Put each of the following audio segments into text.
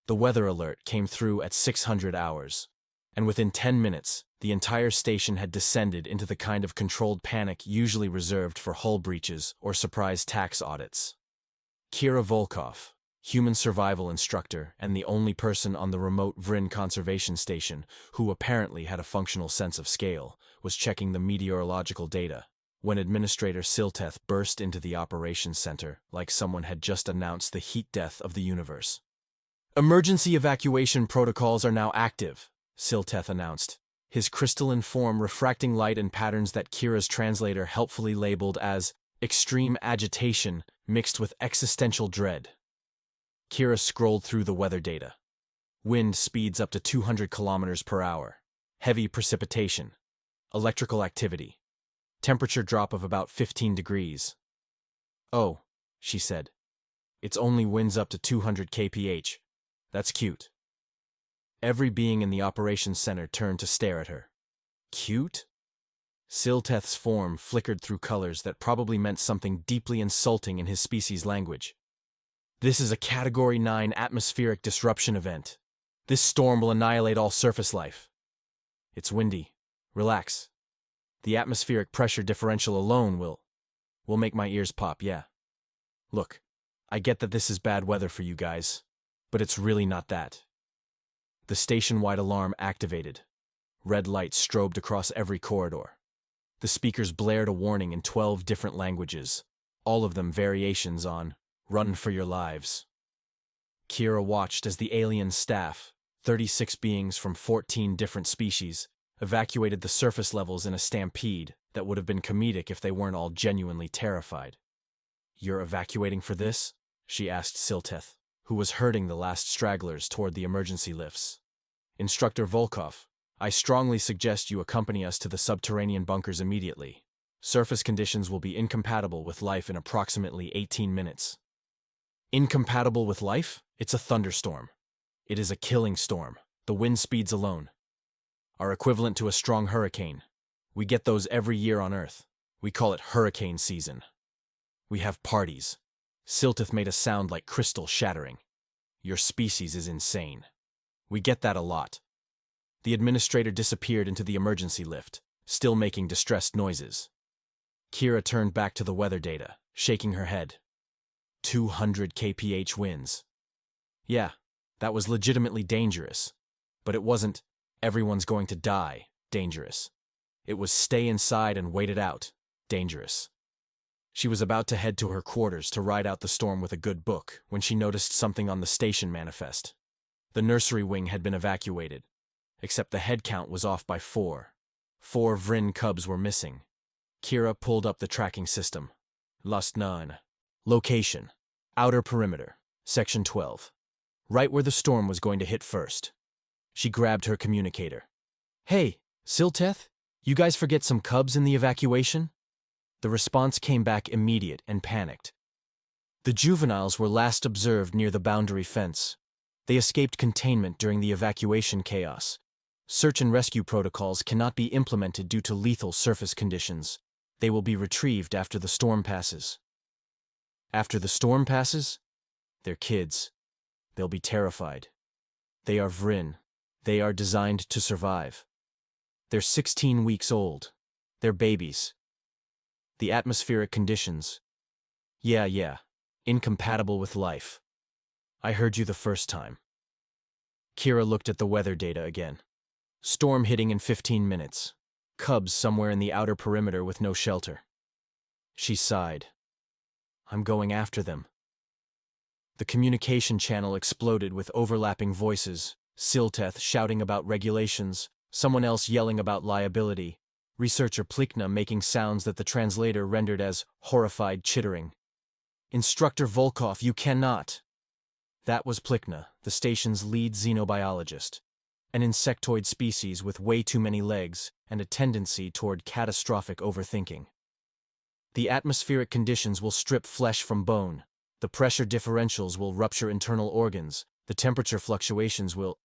The weather alert came through at 600 hours, and within 10 minutes, the entire station had descended into the kind of controlled panic usually reserved for hull breaches or surprise tax audits. Kira Volkov, human survival instructor and the only person on the remote Vrin conservation station who apparently had a functional sense of scale, was checking the meteorological data when Administrator Silteth burst into the operations center like someone had just announced the heat death of the universe. "Emergency evacuation protocols are now active," Silteth announced, his crystalline form refracting light in patterns that Kira's translator helpfully labeled as extreme agitation mixed with existential dread. Kira scrolled through the weather data. Wind speeds up to 200 kilometers per hour. Heavy precipitation. Electrical activity. Temperature drop of about 15 degrees. "Oh," she said. "It's only winds up to 200 kph. That's cute." Every being in the operations center turned to stare at her. Cute? Silteth's form flickered through colors that probably meant something deeply insulting in his species' language. "This is a Category 9 atmospheric disruption event. This storm will annihilate all surface life. It's windy. Relax. The atmospheric pressure differential alone will make my ears pop, yeah. Look, I get that this is bad weather for you guys, but it's really not that." The station-wide alarm activated. Red lights strobed across every corridor. The speakers blared a warning in 12 different languages, all of them variations on "Run for your lives." Kira watched as the alien staff, 36 beings from 14 different species, evacuated the surface levels in a stampede that would have been comedic if they weren't all genuinely terrified. "You're evacuating for this?" she asked Silteth, who was herding the last stragglers toward the emergency lifts. "Instructor Volkov, I strongly suggest you accompany us to the subterranean bunkers immediately. Surface conditions will be incompatible with life in approximately 18 minutes. Incompatible with life? It's a thunderstorm. It is a killing storm, the wind speeds alone are equivalent to a strong hurricane. We get those every year on Earth. We call it hurricane season. We have parties." Silteth made a sound like crystal shattering. "Your species is insane. We get that a lot." The administrator disappeared into the emergency lift, still making distressed noises. Kira turned back to the weather data, shaking her head. 200 kph winds. Yeah, that was legitimately dangerous, but it wasn't "everyone's going to die" dangerous. It was "stay inside and wait it out" dangerous. She was about to head to her quarters to ride out the storm with a good book when she noticed something on the station manifest. The nursery wing had been evacuated, except the head count was off by 4. 4 Vrin cubs were missing. Kira pulled up the tracking system. Lost none. Location: outer perimeter, section 12. Right where the storm was going to hit first. She grabbed her communicator. "Hey, Silteth, you guys forget some cubs in the evacuation?" The response came back immediate and panicked. "The juveniles were last observed near the boundary fence. They escaped containment during the evacuation chaos. Search and rescue protocols cannot be implemented due to lethal surface conditions. They will be retrieved after the storm passes." After the storm passes? They're kids. They'll be terrified. They are Vrin. They are designed to survive. They're 16 weeks old. They're babies. The atmospheric conditions. Yeah. Incompatible with life. I heard you the first time. Kira looked at the weather data again. Storm hitting in 15 minutes. Cubs somewhere in the outer perimeter with no shelter. She sighed. "I'm going after them." The communication channel exploded with overlapping voices, Silteth shouting about regulations, someone else yelling about liability, researcher Plikna making sounds that the translator rendered as horrified chittering. "Instructor Volkov, you cannot." That was Plikna, the station's lead xenobiologist, an insectoid species with way too many legs and a tendency toward catastrophic overthinking. "The atmospheric conditions will strip flesh from bone. The pressure differentials will rupture internal organs. The temperature fluctuations will—"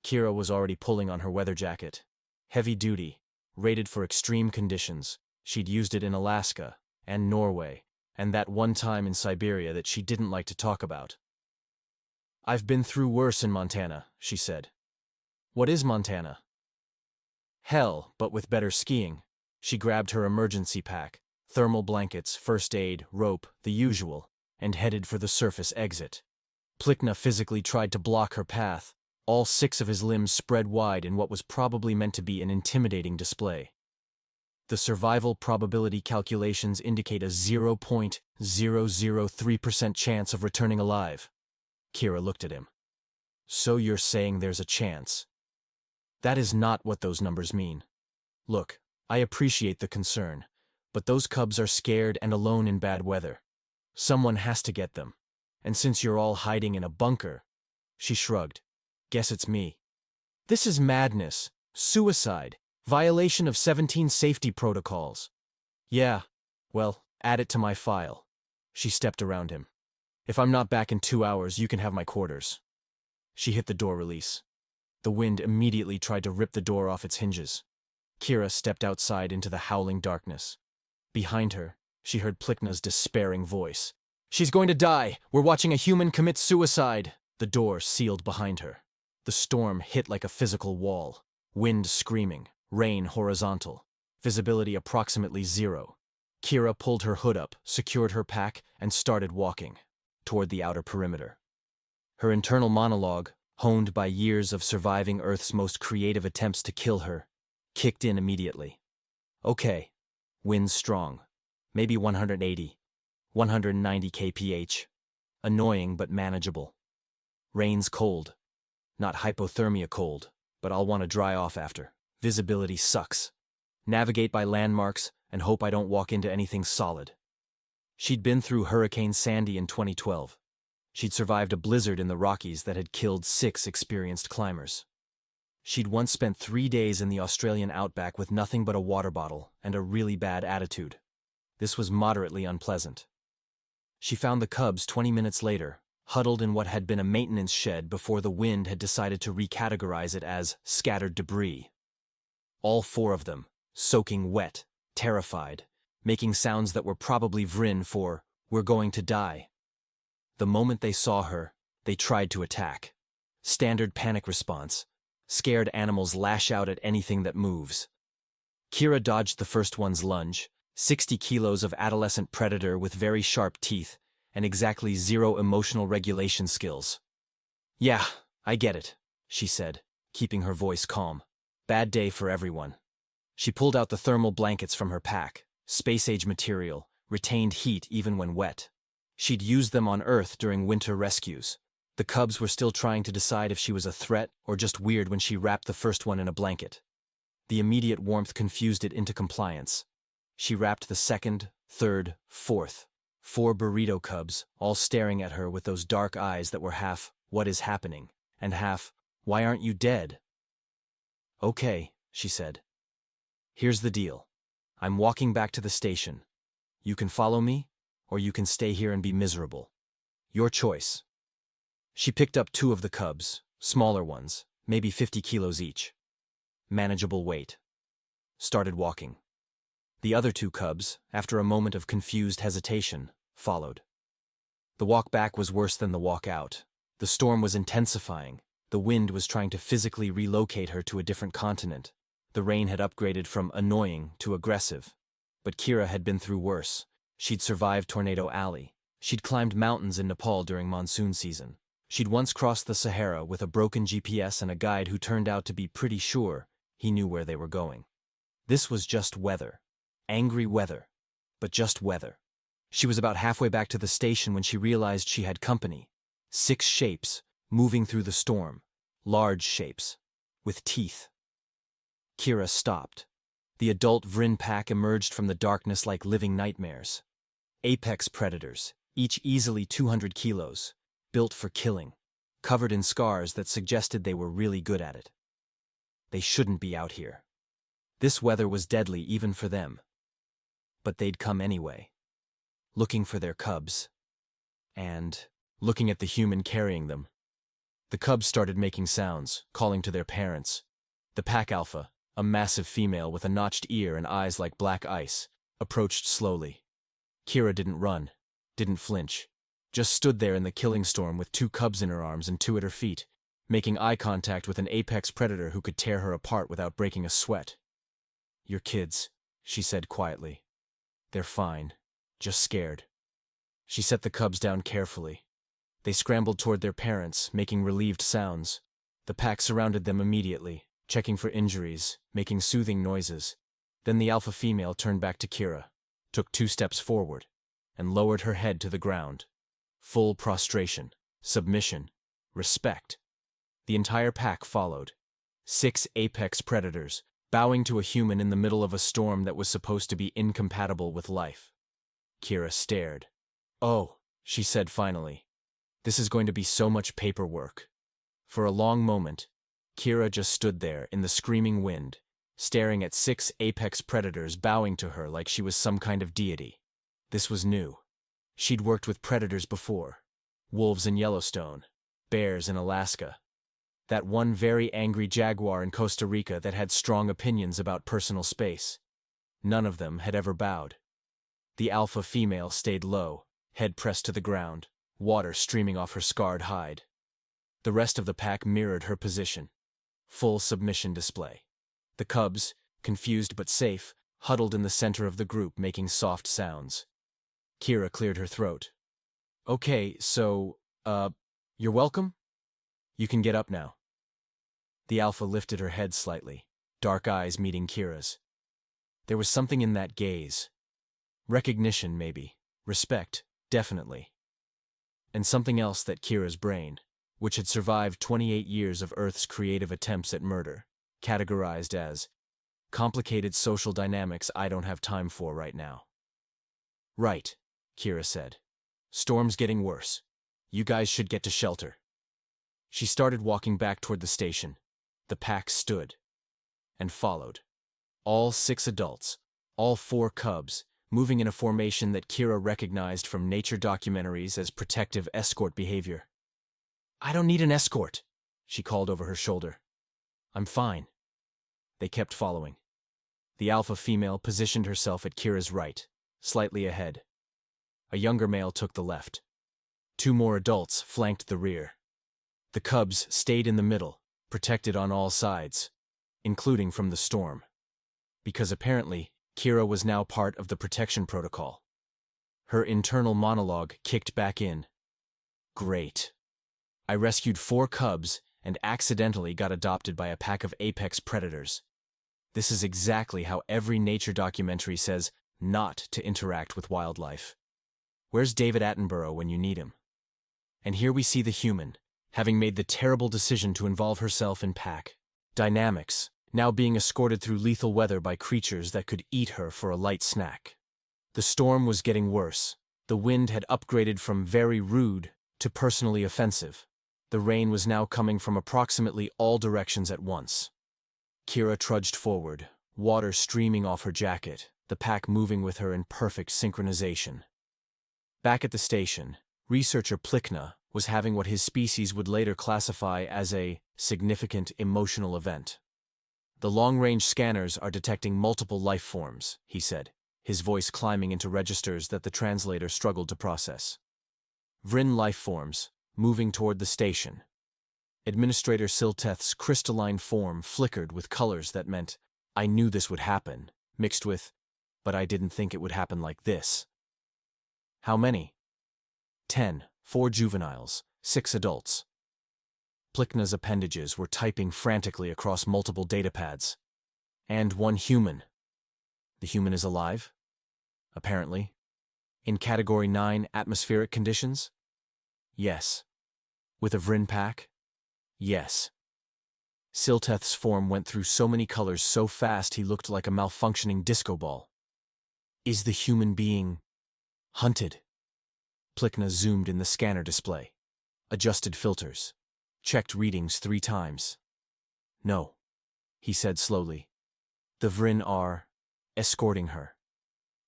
Kira was already pulling on her weather jacket. Heavy duty, rated for extreme conditions. She'd used it in Alaska and Norway, and that one time in Siberia that she didn't like to talk about. I've been through worse in Montana, she said. What is Montana? Hell, but with better skiing. She grabbed her emergency pack, thermal blankets, first aid, rope, the usual, and headed for the surface exit. Plikna physically tried to block her path, all 6 of his limbs spread wide in what was probably meant to be an intimidating display. The survival probability calculations indicate a 0.003% chance of returning alive. Kira looked at him. So you're saying there's a chance? That is not what those numbers mean. Look, I appreciate the concern, but those cubs are scared and alone in bad weather. Someone has to get them. And since you're all hiding in a bunker, she shrugged. Guess it's me. This is madness, suicide, violation of 17 safety protocols. Yeah, well, add it to my file. She stepped around him. If I'm not back in 2 hours, you can have my quarters. She hit the door release. The wind immediately tried to rip the door off its hinges. Kira stepped outside into the howling darkness. Behind her, she heard Plikna's despairing voice. She's going to die! We're watching a human commit suicide! The door sealed behind her. The storm hit like a physical wall. Wind screaming, rain horizontal, visibility approximately 0. Kira pulled her hood up, secured her pack, and started walking toward the outer perimeter. Her internal monologue, honed by years of surviving Earth's most creative attempts to kill her, kicked in immediately. Okay, wind's strong, maybe 180, 190 kph. Annoying but manageable. Rain's cold. Not hypothermia cold, but I'll want to dry off after. Visibility sucks. Navigate by landmarks and hope I don't walk into anything solid. She'd been through Hurricane Sandy in 2012. She'd survived a blizzard in the Rockies that had killed 6 experienced climbers. She'd once spent 3 days in the Australian outback with nothing but a water bottle and a really bad attitude. This was moderately unpleasant. She found the cubs 20 minutes later, huddled in what had been a maintenance shed before the wind had decided to recategorize it as scattered debris. All 4 of them, soaking wet, terrified, making sounds that were probably Vrin for, "We're going to die." The moment they saw her, they tried to attack. Standard panic response. Scared animals lash out at anything that moves. Kira dodged the first one's lunge, 60 kilos of adolescent predator with very sharp teeth, and exactly 0 emotional regulation skills. Yeah, I get it, she said, keeping her voice calm. Bad day for everyone. She pulled out the thermal blankets from her pack, space-age material, retained heat even when wet. She'd used them on Earth during winter rescues. The cubs were still trying to decide if she was a threat or just weird when she wrapped the first one in a blanket. The immediate warmth confused it into compliance. She wrapped the second, third, fourth. 4 burrito cubs, all staring at her with those dark eyes that were half, "What is happening?" and half, "Why aren't you dead?" Okay, she said. Here's the deal. I'm walking back to the station. You can follow me, or you can stay here and be miserable. Your choice. She picked up 2 of the cubs, smaller ones, maybe 50 kilos each. Manageable weight. Started walking. The other 2 cubs, after a moment of confused hesitation, followed. The walk back was worse than the walk out. The storm was intensifying. The wind was trying to physically relocate her to a different continent. The rain had upgraded from annoying to aggressive. But Kira had been through worse. She'd survived Tornado Alley. She'd climbed mountains in Nepal during monsoon season. She'd once crossed the Sahara with a broken GPS and a guide who turned out to be pretty sure he knew where they were going. This was just weather. Angry weather. But just weather. She was about halfway back to the station when she realized she had company. 6 shapes, moving through the storm. Large shapes. With teeth. Kira stopped. The adult Vrin pack emerged from the darkness like living nightmares. Apex predators, each easily 200 kilos, built for killing, covered in scars that suggested they were really good at it. They shouldn't be out here. This weather was deadly even for them. But they'd come anyway. Looking for their cubs. And looking at the human carrying them. The cubs started making sounds, calling to their parents. The pack alpha, a massive female with a notched ear and eyes like black ice, approached slowly. Kira didn't run, didn't flinch, just stood there in the killing storm with 2 cubs in her arms and 2 at her feet, making eye contact with an apex predator who could tear her apart without breaking a sweat. "Your kids," she said quietly. "They're fine, just scared." She set the cubs down carefully. They scrambled toward their parents, making relieved sounds. The pack surrounded them immediately, checking for injuries, making soothing noises. Then the alpha female turned back to Kira, took 2 steps forward, and lowered her head to the ground. Full prostration, submission, respect. The entire pack followed. 6 apex predators, bowing to a human in the middle of a storm that was supposed to be incompatible with life. Kira stared. "Oh," she said finally. "This is going to be so much paperwork." For a long moment, Kira just stood there in the screaming wind, staring at 6 apex predators bowing to her like she was some kind of deity. This was new. She'd worked with predators before. Wolves in Yellowstone, bears in Alaska. That one very angry jaguar in Costa Rica that had strong opinions about personal space. None of them had ever bowed. The alpha female stayed low, head pressed to the ground, water streaming off her scarred hide. The rest of the pack mirrored her position. Full submission display. The cubs, confused but safe, huddled in the center of the group making soft sounds. Kira cleared her throat. "Okay, so, you're welcome? You can get up now." The alpha lifted her head slightly, dark eyes meeting Kira's. There was something in that gaze. Recognition, maybe. Respect, definitely. And something else that Kira's brain, which had survived 28 years of Earth's creative attempts at murder, categorized as complicated social dynamics I don't have time for right now. "Right," Kira said. "Storm's getting worse. You guys should get to shelter." She started walking back toward the station. The pack stood and followed. All 6 adults, all 4 cubs, moving in a formation that Kira recognized from nature documentaries as protective escort behavior. "I don't need an escort," she called over her shoulder. "I'm fine." They kept following. The alpha female positioned herself at Kira's right, slightly ahead. A younger male took the left. 2 more adults flanked the rear. The cubs stayed in the middle, protected on all sides, including from the storm. Because apparently, Kira was now part of the protection protocol. Her internal monologue kicked back in. "Great. I rescued 4 cubs and accidentally got adopted by a pack of apex predators. This is exactly how every nature documentary says not to interact with wildlife. Where's David Attenborough when you need him? And here we see the human, having made the terrible decision to involve herself in pack dynamics, now being escorted through lethal weather by creatures that could eat her for a light snack. The storm was getting worse. The wind had upgraded from very rude to personally offensive. The rain was now coming from approximately all directions at once. Kira trudged forward, water streaming off her jacket, the pack moving with her in perfect synchronization. Back at the station, researcher Plikna was having what his species would later classify as a significant emotional event. "The long-range scanners are detecting multiple life forms," he said, his voice climbing into registers that the translator struggled to process. "Vryn life forms, moving toward the station." Administrator Silteth's crystalline form flickered with colors that meant, "I knew this would happen," mixed with, "but I didn't think it would happen like this." "How many?" 10, 4 juveniles, 6 adults. Plikna's appendages were typing frantically across multiple datapads. "And 1 human. The human is alive? Apparently. In Category 9 atmospheric conditions? Yes. With a Vryn pack? Yes." Silteth's form went through so many colors so fast he looked like a malfunctioning disco ball. "Is the human being hunted?" Plikna zoomed in the scanner display, adjusted filters, checked readings 3 times. "No," he said slowly. "The Vryn are escorting her.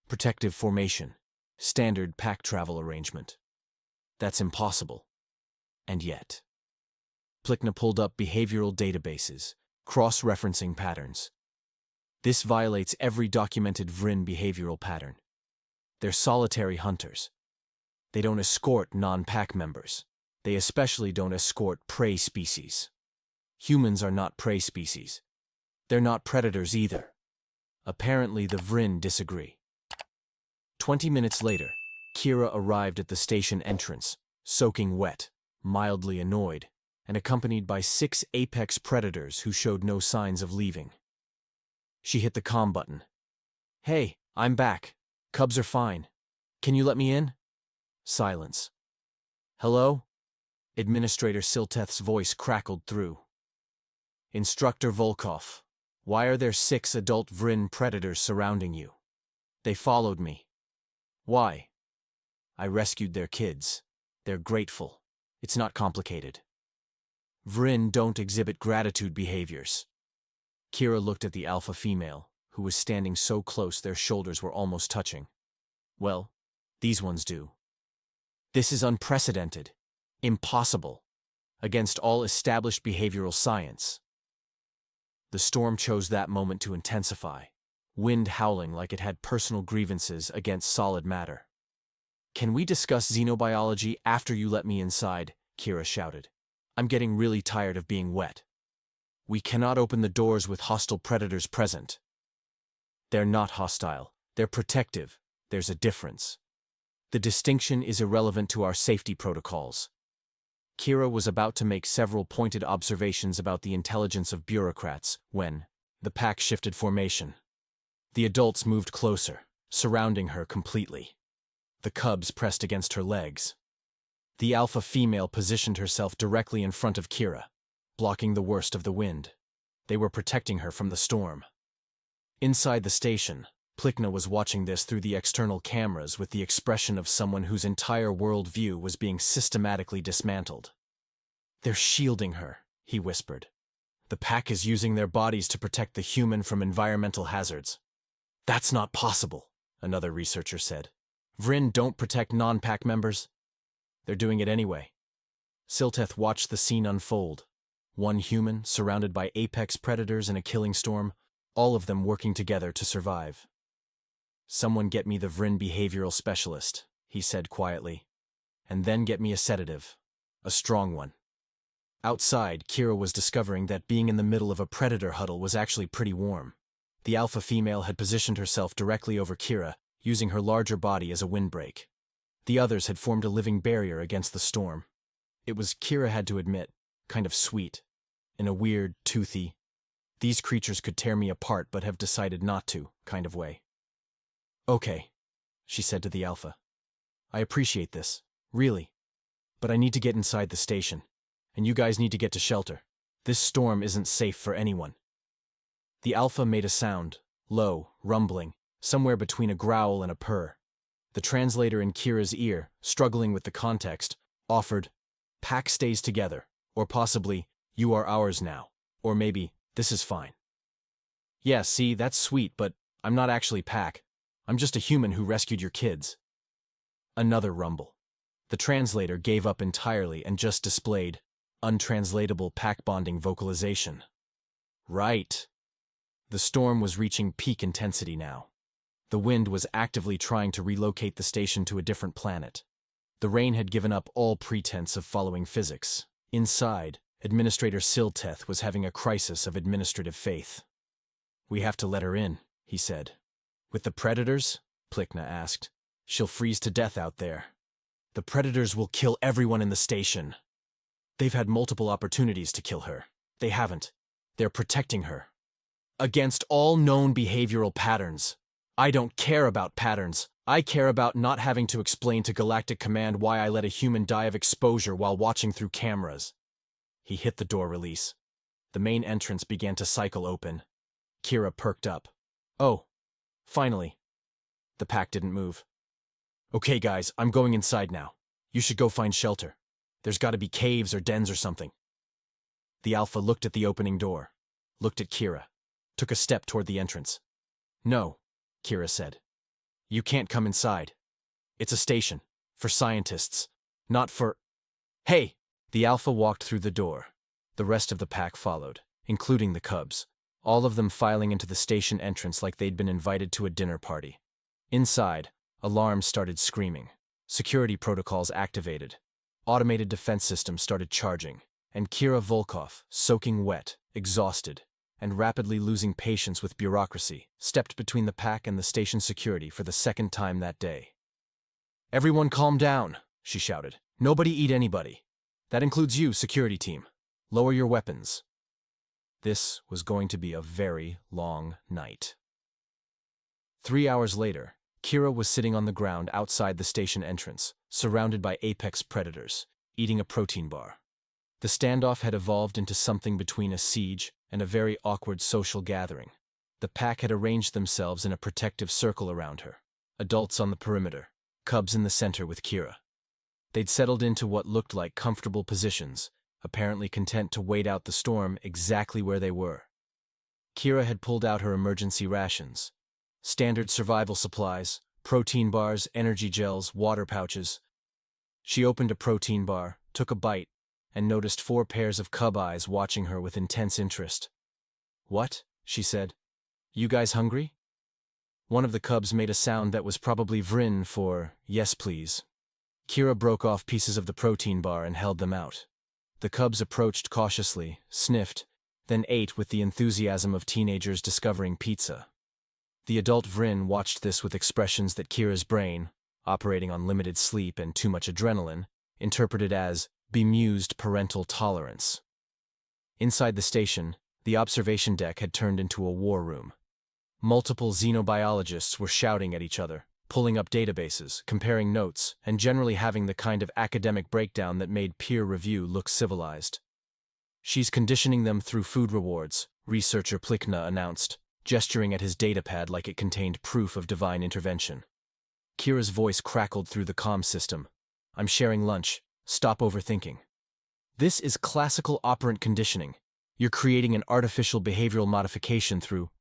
Protective formation, standard pack travel arrangement. That's impossible. And yet." Plikna pulled up behavioral databases, cross-referencing patterns. "This violates every documented Vryn behavioral pattern. They're solitary hunters. They don't escort non-pack members. They especially don't escort prey species. Humans are not prey species. They're not predators either. Apparently the Vrin disagree. 20 minutes later, Kira arrived at the station entrance, soaking wet, mildly annoyed, and accompanied by 6 apex predators who showed no signs of leaving. She hit the comm button. "Hey, I'm back. Cubs are fine. Can you let me in?" Silence. "Hello?" Administrator Silteth's voice crackled through. "Instructor Volkov, why are there 6 adult Vrin predators surrounding you? They followed me." "Why?" "I rescued their kids. They're grateful. It's not complicated." Vrin don't exhibit gratitude behaviors. Kira looked at the alpha female, who was standing so close their shoulders were almost touching. "Well, these ones do." "This is unprecedented. Impossible. Against all established behavioral science." The storm chose that moment to intensify, wind howling like it had personal grievances against solid matter. "Can we discuss xenobiology after you let me inside?" Kira shouted. "I'm getting really tired of being wet." "We cannot open the doors with hostile predators present." "They're not hostile. They're protective. There's a difference. The distinction is irrelevant to our safety protocols." Kira was about to make several pointed observations about the intelligence of bureaucrats when the pack shifted formation. The adults moved closer, surrounding her completely. The cubs pressed against her legs. The alpha female positioned herself directly in front of Kira, blocking the worst of the wind. They were protecting her from the storm. Inside the station, Plikna was watching this through the external cameras with the expression of someone whose entire worldview was being systematically dismantled. "They're shielding her," he whispered. "The pack is using their bodies to protect the human from environmental hazards." "That's not possible," another researcher said. "Vrin don't protect non-pack members." "They're doing it anyway." Silteth watched the scene unfold. One human, surrounded by apex predators in a killing storm, all of them working together to survive. "Someone get me the Vrin behavioral specialist," he said quietly. "And then get me a sedative. A strong one." Outside, Kira was discovering that being in the middle of a predator huddle was actually pretty warm. The alpha female had positioned herself directly over Kira, using her larger body as a windbreak. The others had formed a living barrier against the storm. It was, Kira had to admit, kind of sweet. In a weird, toothy, "these creatures could tear me apart but have decided not to" kind of way. "Okay," she said to the alpha. "I appreciate this, really. But I need to get inside the station, and you guys need to get to shelter. This storm isn't safe for anyone." The alpha made a sound, low, rumbling, somewhere between a growl and a purr. The translator in Kira's ear, struggling with the context, offered, "Pack stays together," or possibly, "You are ours now," or maybe, "This is fine." "Yeah, see, that's sweet, but I'm not actually Pack. I'm just a human who rescued your kids." Another rumble. The translator gave up entirely and just displayed untranslatable pack-bonding vocalization. Right. The storm was reaching peak intensity now. The wind was actively trying to relocate the station to a different planet. The rain had given up all pretense of following physics. Inside, Administrator Silteth was having a crisis of administrative faith. "We have to let her in," he said. "With the predators?" Plikna asked. "She'll freeze to death out there." "The predators will kill everyone in the station." "They've had multiple opportunities to kill her. They haven't. They're protecting her. Against all known behavioral patterns. I don't care about patterns. I care about not having to explain to Galactic Command why I let a human die of exposure while watching through cameras." He hit the door release. The main entrance began to cycle open. Kira perked up. "Oh, finally." The pack didn't move. "Okay, guys, I'm going inside now. You should go find shelter. There's got to be caves or dens or something." The alpha looked at the opening door, looked at Kira, took a step toward the entrance. "No," Kira said. "You can't come inside. It's a station. For scientists. Not for—" "Hey!" The alpha walked through the door. The rest of the pack followed, including the cubs, all of them filing into the station entrance like they'd been invited to a dinner party. Inside, alarms started screaming. Security protocols activated. Automated defense systems started charging, and Kira Volkov, soaking wet, exhausted, and rapidly losing patience with bureaucracy, stepped between the pack and the station security for the second time that day. "Everyone calm down," she shouted. "Nobody eat anybody. That includes you, security team. Lower your weapons." This was going to be a very long night. 3 hours later, Kira was sitting on the ground outside the station entrance, surrounded by apex predators, eating a protein bar. The standoff had evolved into something between a siege and a very awkward social gathering. The pack had arranged themselves in a protective circle around her, adults on the perimeter, cubs in the center with Kira. They'd settled into what looked like comfortable positions, apparently content to wait out the storm exactly where they were. Kira had pulled out her emergency rations. Standard survival supplies, protein bars, energy gels, water pouches. She opened a protein bar, took a bite, and noticed 4 pairs of cub eyes watching her with intense interest. "What?" she said. "You guys hungry?" One of the cubs made a sound that was probably Vrin for "yes please." Kira broke off pieces of the protein bar and held them out. The cubs approached cautiously, sniffed, then ate with the enthusiasm of teenagers discovering pizza. The adult Vrin watched this with expressions that Kira's brain, operating on limited sleep and too much adrenaline, interpreted as bemused parental tolerance. Inside the station, the observation deck had turned into a war room. Multiple xenobiologists were shouting at each other, pulling up databases, comparing notes, and generally having the kind of academic breakdown that made peer review look civilized. "She's conditioning them through food rewards," researcher Plikna announced, gesturing at his datapad like it contained proof of divine intervention. Kira's voice crackled through the comm system. "I'm sharing lunch. Stop overthinking." "This is classical operant conditioning. You're creating an artificial behavioral modification through—"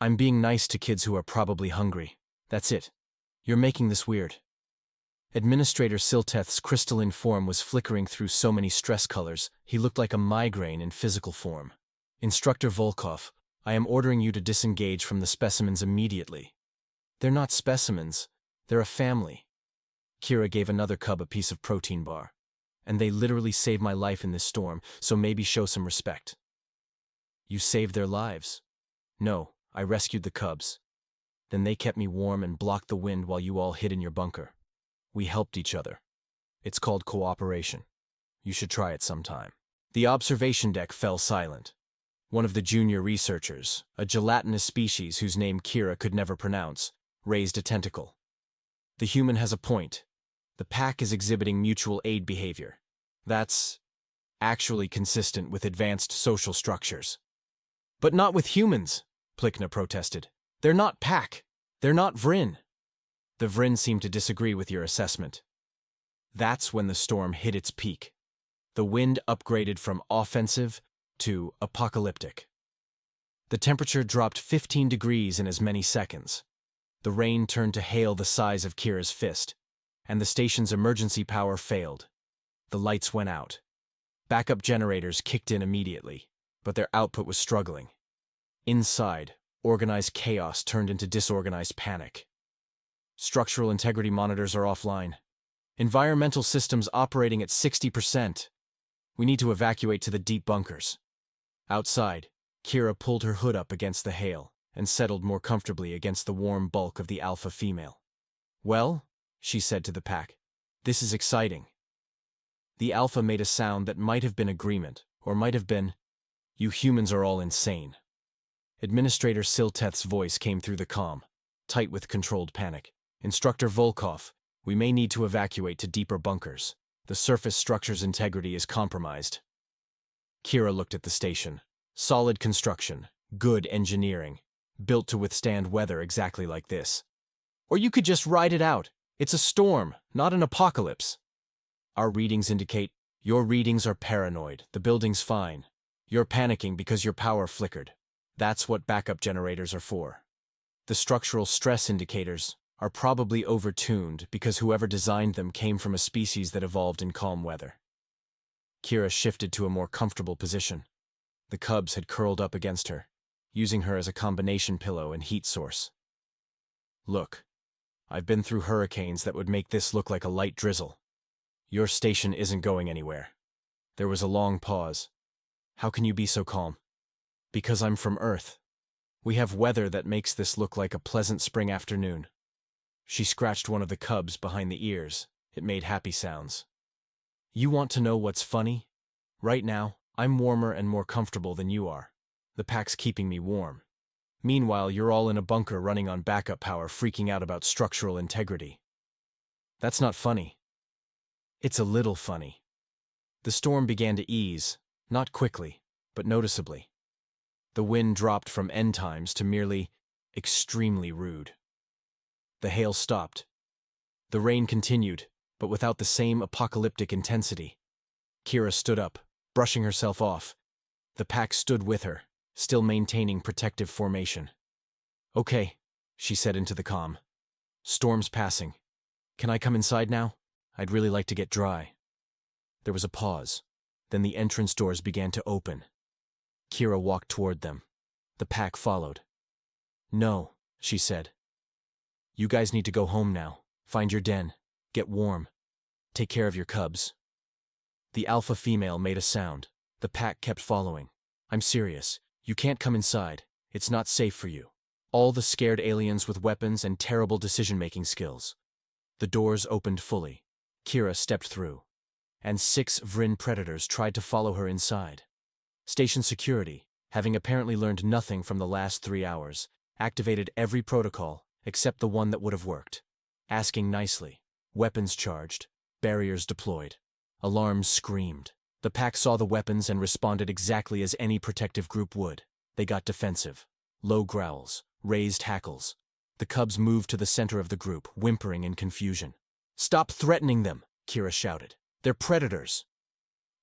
"I'm being nice to kids who are probably hungry. That's it. You're making this weird." Administrator Silteth's crystalline form was flickering through so many stress colors, he looked like a migraine in physical form. "Instructor Volkov, I am ordering you to disengage from the specimens immediately." "They're not specimens. They're a family." Kira gave another cub a piece of protein bar. "And they literally saved my life in this storm, so maybe show some respect." "You saved their lives." "No, I rescued the cubs. Then they kept me warm and blocked the wind while you all hid in your bunker. We helped each other. It's called cooperation. You should try it sometime." The observation deck fell silent. One of the junior researchers, a gelatinous species whose name Kira could never pronounce, raised a tentacle. "The human has a point. The pack is exhibiting mutual aid behavior. That's actually consistent with advanced social structures." "But not with humans," Plikna protested. "They're not pack. They're not Vrin." "The Vrin seem to disagree with your assessment." That's when the storm hit its peak. The wind upgraded from offensive to apocalyptic. The temperature dropped 15 degrees in as many seconds. The rain turned to hail the size of Kira's fist, and the station's emergency power failed. The lights went out. Backup generators kicked in immediately, but their output was struggling. Inside, organized chaos turned into disorganized panic. "Structural integrity monitors are offline. Environmental systems operating at 60%. We need to evacuate to the deep bunkers." Outside, Kira pulled her hood up against the hail and settled more comfortably against the warm bulk of the alpha female. "Well," she said to the pack, "this is exciting." The alpha made a sound that might have been agreement, or might have been, "You humans are all insane." Administrator Silteth's voice came through the comm, tight with controlled panic. "Instructor Volkov, we may need to evacuate to deeper bunkers. The surface structure's integrity is compromised." Kira looked at the station. Solid construction, good engineering, built to withstand weather exactly like this. "Or you could just ride it out. It's a storm, not an apocalypse." "Our readings indicate—" "Your readings are paranoid. The building's fine. You're panicking because your power flickered. That's what backup generators are for. The structural stress indicators are probably overtuned because whoever designed them came from a species that evolved in calm weather." Kira shifted to a more comfortable position. The cubs had curled up against her, using her as a combination pillow and heat source. "Look, I've been through hurricanes that would make this look like a light drizzle. Your station isn't going anywhere. There was a long pause. How can you be so calm? Because I'm from Earth. We have weather that makes this look like a pleasant spring afternoon. She scratched one of the cubs behind the ears. It made happy sounds. You want to know what's funny? Right now, I'm warmer and more comfortable than you are. The pack's keeping me warm. Meanwhile, you're all in a bunker running on backup power, freaking out about structural integrity. That's not funny. It's a little funny. The storm began to ease, not quickly, but noticeably. The wind dropped from end times to merely extremely rude. The hail stopped. The rain continued, but without the same apocalyptic intensity. Kira stood up, brushing herself off. The pack stood with her, still maintaining protective formation. Okay, she said into the calm. Storm's passing. Can I come inside now? I'd really like to get dry. There was a pause. Then the entrance doors began to open. Kira walked toward them. The pack followed. No, she said. You guys need to go home now. Find your den. Get warm. Take care of your cubs. The alpha female made a sound. The pack kept following. I'm serious. You can't come inside. It's not safe for you. All the scared aliens with weapons and terrible decision-making skills. The doors opened fully. Kira stepped through. And 6 Vryn predators tried to follow her inside. Station security, having apparently learned nothing from the last 3 hours, activated every protocol except the one that would have worked. Asking nicely. Weapons charged. Barriers deployed. Alarms screamed. The pack saw the weapons and responded exactly as any protective group would. They got defensive. Low growls. Raised hackles. The cubs moved to the center of the group, whimpering in confusion. Stop threatening them, Kira shouted. They're predators.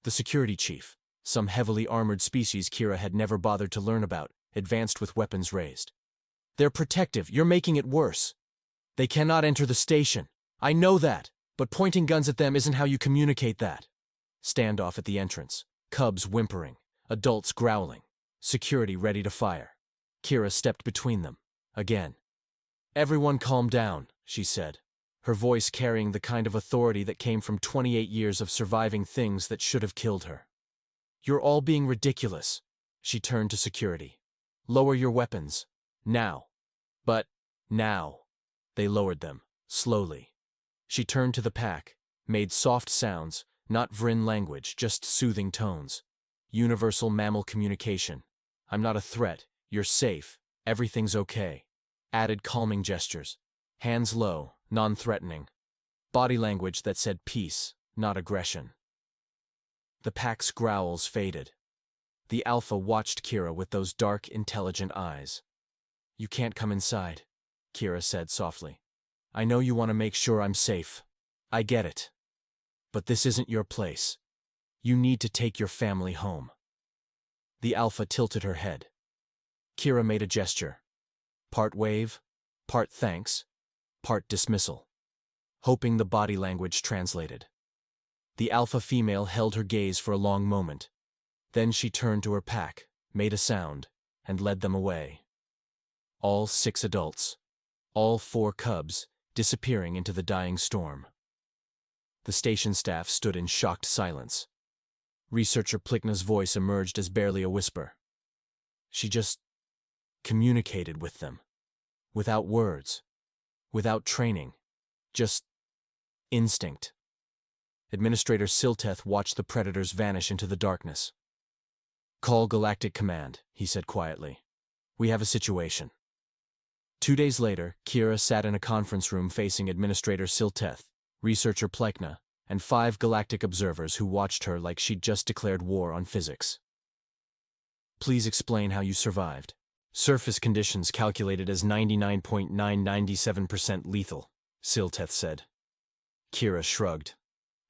The security chief, some heavily armored species Kira had never bothered to learn about, advanced with weapons raised. They're protective. You're making it worse. They cannot enter the station. I know that, but pointing guns at them isn't how you communicate that. Standoff at the entrance. Cubs whimpering. Adults growling. Security ready to fire. Kira stepped between them. Again. Everyone calm down, she said, her voice carrying the kind of authority that came from 28 years of surviving things that should have killed her. You're all being ridiculous. She turned to security. Lower your weapons. Now. But, now. They lowered them, slowly. She turned to the pack, made soft sounds, not Vryn language, just soothing tones. Universal mammal communication. I'm not a threat. You're safe. Everything's okay. Added calming gestures. Hands low, non-threatening. Body language that said peace, not aggression. The pack's growls faded. The alpha watched Kira with those dark, intelligent eyes. You can't come inside, Kira said softly. I know you want to make sure I'm safe. I get it. But this isn't your place. You need to take your family home. The alpha tilted her head. Kira made a gesture. Part wave, part thanks, part dismissal. Hoping the body language translated. The alpha female held her gaze for a long moment. Then she turned to her pack, made a sound, and led them away. All 6 adults, all 4 cubs, disappearing into the dying storm. The station staff stood in shocked silence. Researcher Plikna's voice emerged as barely a whisper. She just communicated with them. Without words. Without training. Just instinct. Administrator Silteth watched the predators vanish into the darkness. Call Galactic Command, he said quietly. We have a situation. 2 days later, Kira sat in a conference room facing Administrator Silteth, Researcher Plikna, and 5 galactic observers who watched her like she'd just declared war on physics. Please explain how you survived. Surface conditions calculated as 99.997% lethal, Silteth said. Kira shrugged.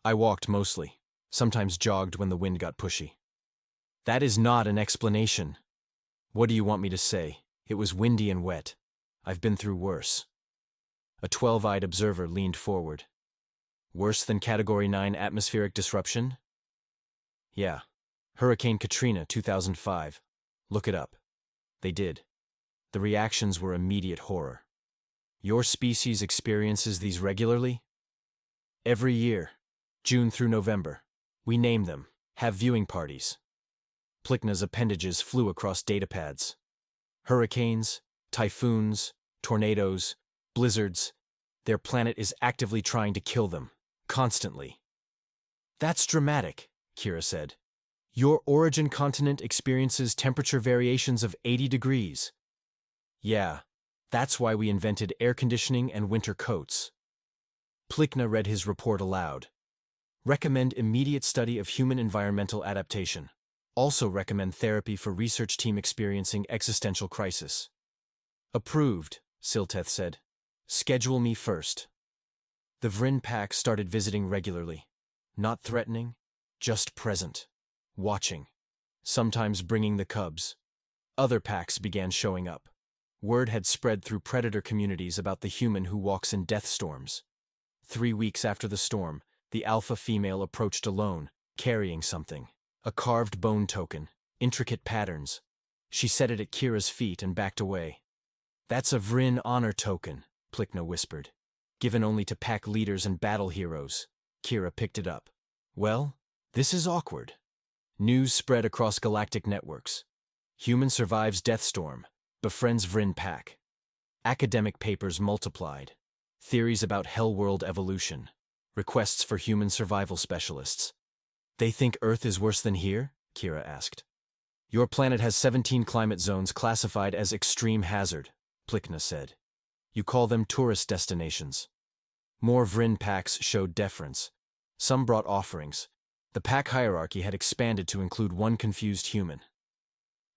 I walked mostly, sometimes jogged when the wind got pushy. That is not an explanation. What do you want me to say? It was windy and wet. I've been through worse. A 12-eyed observer leaned forward. Worse than Category 9 atmospheric disruption? Yeah. Hurricane Katrina, 2005. Look it up. They did. The reactions were immediate horror. Your species experiences these regularly? Every year, June through November. We name them, have viewing parties. Plikna's appendages flew across datapads. Hurricanes, typhoons, tornadoes, blizzards. Their planet is actively trying to kill them, constantly. That's dramatic, Kira said. Your origin continent experiences temperature variations of 80 degrees. Yeah, that's why we invented air conditioning and winter coats. Plikna read his report aloud. Recommend immediate study of human environmental adaptation. Also recommend therapy for research team experiencing existential crisis. Approved, Silteth said. Schedule me first. The Vryn pack started visiting regularly. Not threatening, just present. Watching. Sometimes bringing the cubs. Other packs began showing up. Word had spread through predator communities about the human who walks in death storms. 3 weeks after the storm, the alpha female approached alone, carrying something. A carved bone token, intricate patterns. She set it at Kira's feet and backed away. That's a Vryn honor token, Plikna whispered. Given only to pack leaders and battle heroes. Kira picked it up. Well, this is awkward. News spread across galactic networks. Human survives Deathstorm, befriends Vryn pack. Academic papers multiplied. Theories about Hellworld evolution. Requests for human survival specialists. They think Earth is worse than here? Kira asked. Your planet has 17 climate zones classified as extreme hazard, Plikna said. You call them tourist destinations. More Vryn packs showed deference. Some brought offerings. The pack hierarchy had expanded to include one confused human.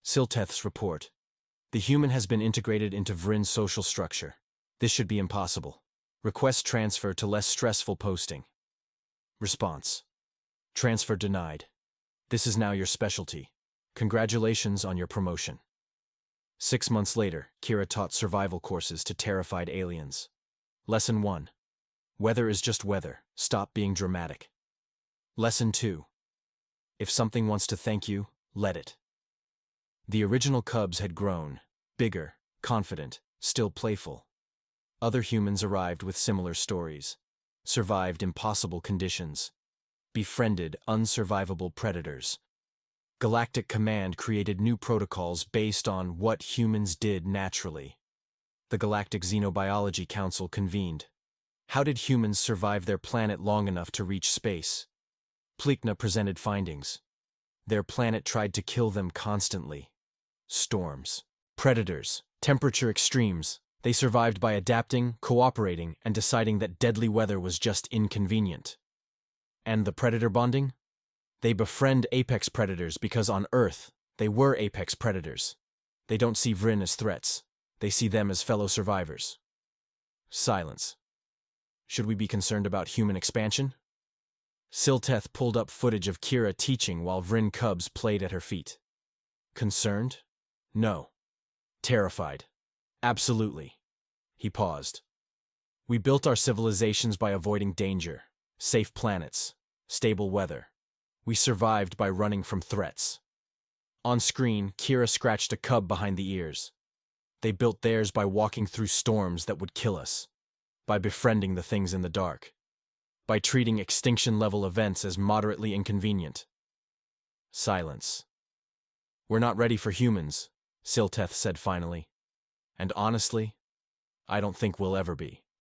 Silteth's report. The human has been integrated into Vryn's social structure. This should be impossible. Request transfer to less stressful posting. Response. Transfer denied. This is now your specialty. Congratulations on your promotion. 6 months later, Kira taught survival courses to terrified aliens. Lesson 1. Weather is just weather. Stop being dramatic. Lesson 2. If something wants to thank you, let it. The original cubs had grown, bigger, confident, still playful. Other humans arrived with similar stories. Survived impossible conditions. Befriended unsurvivable predators. Galactic Command created new protocols based on what humans did naturally. The Galactic Xenobiology Council convened. How did humans survive their planet long enough to reach space? Plikna presented findings. Their planet tried to kill them constantly. Storms, predators, temperature extremes. They survived by adapting, cooperating, and deciding that deadly weather was just inconvenient. And the predator bonding? They befriend apex predators because on Earth, they were apex predators. They don't see Vryn as threats. They see them as fellow survivors. Silence. Should we be concerned about human expansion? Silteth pulled up footage of Kira teaching while Vryn cubs played at her feet. Concerned? No. Terrified. Absolutely. He paused. We built our civilizations by avoiding danger, safe planets, stable weather. We survived by running from threats. On screen, Kira scratched a cub behind the ears. They built theirs by walking through storms that would kill us, by befriending the things in the dark, by treating extinction-level events as moderately inconvenient. Silence. We're not ready for humans, Silteth said finally. And honestly, I don't think we'll ever be.